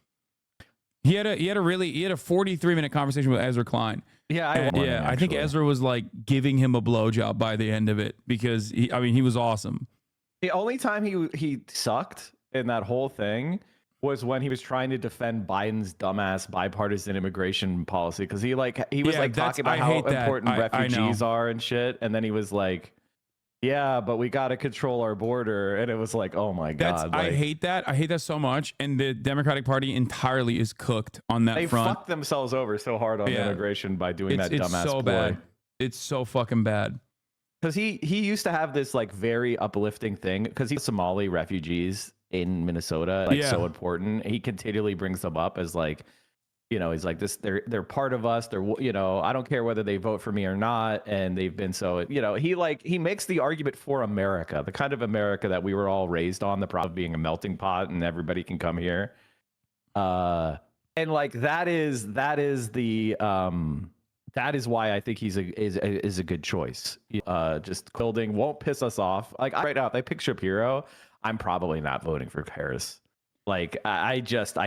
He had a 43-minute conversation with Ezra Klein. Yeah, I think Ezra was like giving him a blowjob by the end of it because he was awesome. The only time he sucked in that whole thing was when he was trying to defend Biden's dumbass bipartisan immigration policy because he was talking about how important refugees are and shit, and then he was like, yeah, but we got to control our border. And it was like, oh my God. I hate that. I hate that so much. And the Democratic Party entirely is cooked on that front. They fucked themselves over so hard on immigration by doing that dumbass so ploy. Bad. It's so fucking bad. Because he used to have this like very uplifting thing because he's Somali refugees in Minnesota, so important. He continually brings them up as like, you know, he's like this, they're part of us. They're, you know, I don't care whether they vote for me or not. And they've been so, you know, he makes the argument for America, the kind of America that we were all raised on, the problem of being a melting pot and everybody can come here. And like, that is why I think he's a good choice. Just building won't piss us off. Like right now, if I pick Shapiro, I'm probably not voting for Harris. Like I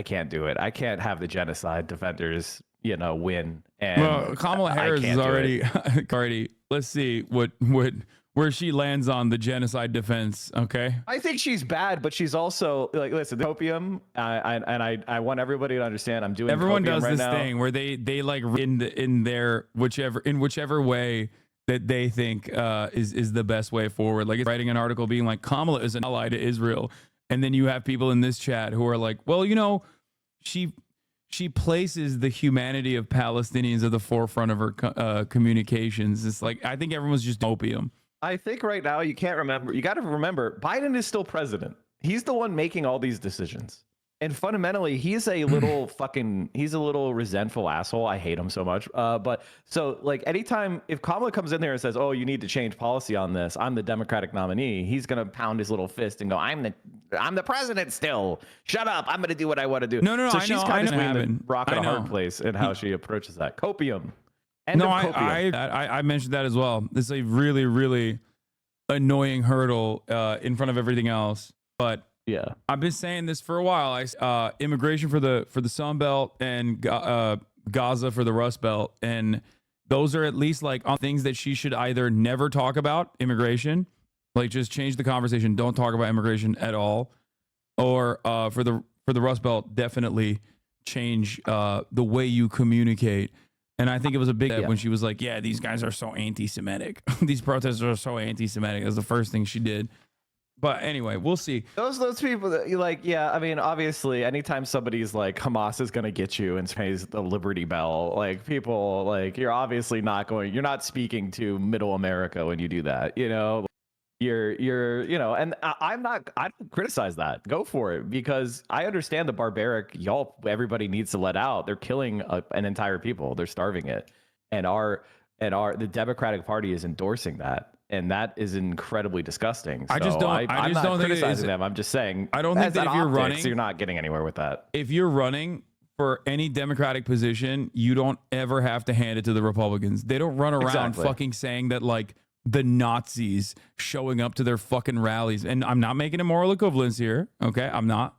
can't do it. I can't have the genocide defenders, you know, win. And well, Kamala Harris is already. Let's see where she lands on the genocide defense. Okay, I think she's bad, but she's also like, listen, copium. I want everybody to understand. I'm doing. Everyone does right this now. thing where they like in their whichever way that they think is the best way forward. Like it's writing an article being like Kamala is an ally to Israel. And then you have people in this chat who are like, well, you know, she places the humanity of Palestinians at the forefront of her communications. It's like, I think everyone's just opium. I think right now you got to remember, Biden is still president. He's the one making all these decisions. And fundamentally, he's a little resentful asshole. I hate him so much. But so like anytime if Kamala comes in there and says, oh, you need to change policy on this, I'm the Democratic nominee, he's going to pound his little fist and go, I'm the president still. Shut up. I'm going to do what I want to do. No. So she's kind of between the rock and a hard place in how she approaches that. Copium. I mentioned that as well. It's a really, really annoying hurdle in front of everything else. But yeah, I've been saying this for a while. Immigration for the Sun Belt and Gaza for the Rust Belt, and those are at least like on things that she should either never talk about immigration, like just change the conversation, don't talk about immigration at all, or for the Rust Belt, definitely change the way you communicate. And I think it was a big when she was like, "Yeah, these guys are so anti-Semitic. These protesters are so anti-Semitic." That's the first thing she did. But anyway, we'll see. Those people that you like, yeah. I mean, obviously, anytime somebody's like Hamas is gonna get you and pays the Liberty Bell, like people, like you're obviously you're not speaking to Middle America when you do that. You know, you're you know, and I don't criticize that. Go for it because I understand the barbaric everybody needs to let out. They're killing an entire people. They're starving it, and the Democratic Party is endorsing that. And that is incredibly disgusting. So I'm not criticizing them. I'm just saying. I don't think that if you're running, you're not getting anywhere with that. If you're running for any Democratic position, you don't ever have to hand it to the Republicans. They don't run around fucking saying that like the Nazis showing up to their fucking rallies. And I'm not making a moral equivalence here. Okay, I'm not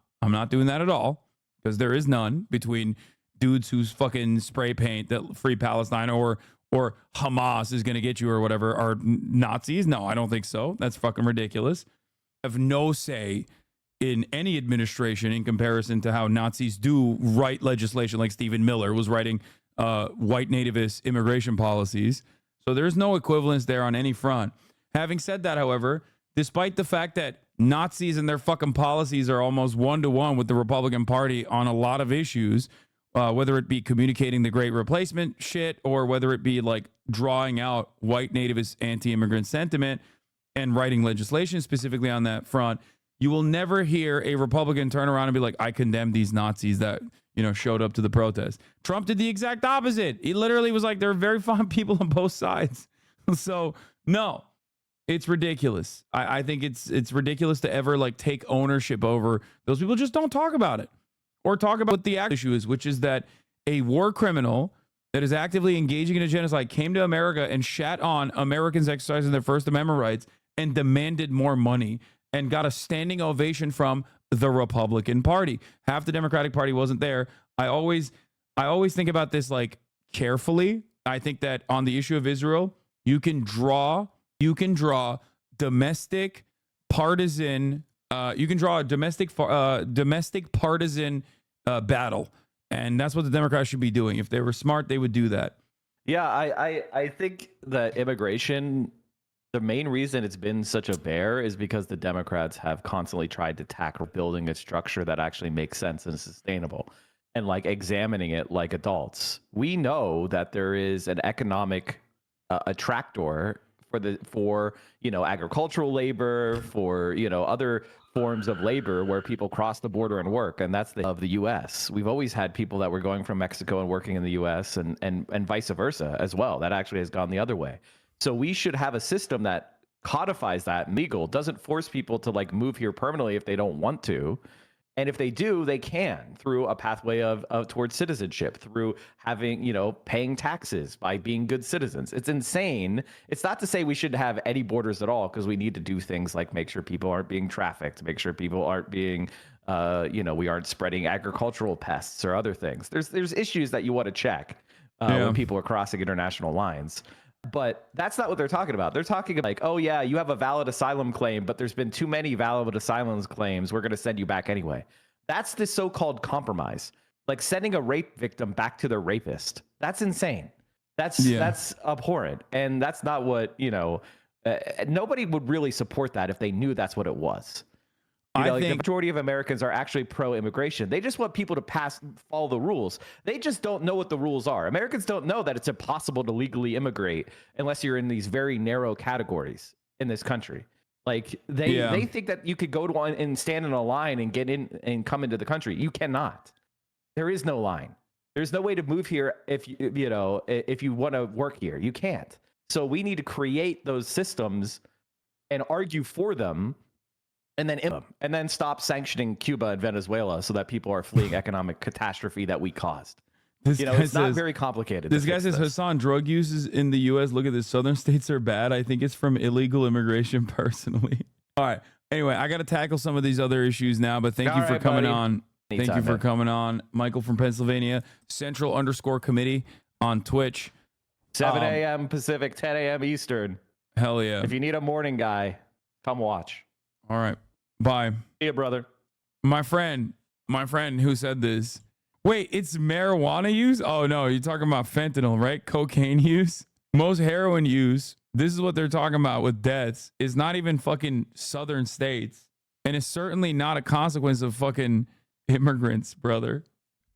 doing that at all because there is none between dudes who's fucking spray paint that free Palestine or Hamas is going to get you or whatever are Nazis. No, I don't think so. That's fucking ridiculous. I have no say in any administration in comparison to how Nazis do write legislation like Stephen Miller was writing white nativist immigration policies. So there's no equivalence there on any front. Having said that, however, despite the fact that Nazis and their fucking policies are almost one-to-one with the Republican Party on a lot of issues, whether it be communicating the great replacement shit or whether it be like drawing out white nativist anti-immigrant sentiment and writing legislation specifically on that front, you will never hear a Republican turn around and be like, I condemn these Nazis that, you know, showed up to the protest. Trump did the exact opposite. He literally was like, there are very fine people on both sides. So no, it's ridiculous. I think it's ridiculous to ever like take ownership over those people. Just don't talk about it or talk about what the actual issue is, which is that a war criminal that is actively engaging in a genocide came to America and shat on Americans exercising their First Amendment rights and demanded more money and got a standing ovation from the Republican Party. Half the Democratic Party wasn't there. I always think about this like carefully. I think that on the issue of Israel, you can draw domestic partisan domestic partisan battle. And that's what the Democrats should be doing. If they were smart, they would do that. Yeah, I think that immigration, the main reason it's been such a bear is because the Democrats have constantly tried to tackle building a structure that actually makes sense and sustainable and like examining it like adults. We know that there is an economic attractor for you know, agricultural labor, for, you know, other forms of labor where people cross the border and work, and that's of the U.S. We've always had people that were going from Mexico and working in the U.S. and vice versa as well. That actually has gone the other way. So we should have a system that codifies that legal, doesn't force people to like move here permanently if they don't want to. And if they do, they can through a pathway of towards citizenship, through having, you know, paying taxes by being good citizens. It's insane. It's not to say we shouldn't have any borders at all, because we need to do things like make sure people aren't being trafficked, make sure people aren't being, you know, we aren't spreading agricultural pests or other things. There's issues that you want to check when people are crossing international lines. But that's not what they're talking about. They're talking about like, oh yeah, you have a valid asylum claim, but there's been too many valid asylum claims. We're going to send you back anyway. That's the so-called compromise. Like sending a rape victim back to their rapist. That's insane. That's abhorrent. And that's not what, you know, nobody would really support that if they knew that's what it was. You know, like the majority of Americans are actually pro-immigration. They just want people to follow the rules. They just don't know what the rules are. Americans don't know that it's impossible to legally immigrate unless you're in these very narrow categories in this country. Like they think that you could go to one and stand in a line and get in and come into the country. You cannot. There is no line. There's no way to move here if you want to work here. You can't. So we need to create those systems and argue for them. And then stop sanctioning Cuba and Venezuela so that people are fleeing economic catastrophe that we caused. It's not very complicated. This guy says Hassan, drug uses in the U.S. Look at this. Southern states are bad. I think it's from illegal immigration personally. All right. Anyway, I got to tackle some of these other issues now, but thank you for coming on. Thank you for coming on. Michael from Pennsylvania, Central_Committee on Twitch. 7 a.m. Pacific, 10 a.m. Eastern. Hell yeah. If you need a morning guy, come watch. All right. Bye. See ya, brother. My friend who said this. Wait, it's marijuana use? Oh, no. You're talking about fentanyl, right? Cocaine use? Most heroin use, this is what they're talking about with deaths, is not even fucking southern states. And it's certainly not a consequence of fucking immigrants, brother.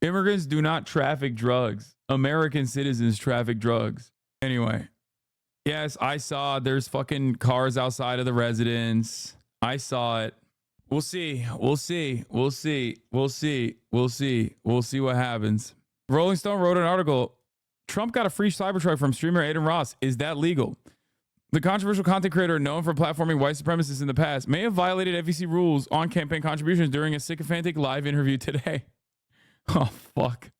Immigrants do not traffic drugs. American citizens traffic drugs. Anyway. Yes, I saw there's fucking cars outside of the residence. I saw it. We'll see. We'll see. We'll see. We'll see. We'll see. We'll see what happens. Rolling Stone wrote an article. Trump got a free Cybertruck from streamer Aiden Ross. Is that legal? The controversial content creator known for platforming white supremacists in the past may have violated FEC rules on campaign contributions during a sycophantic live interview today. Oh, fuck.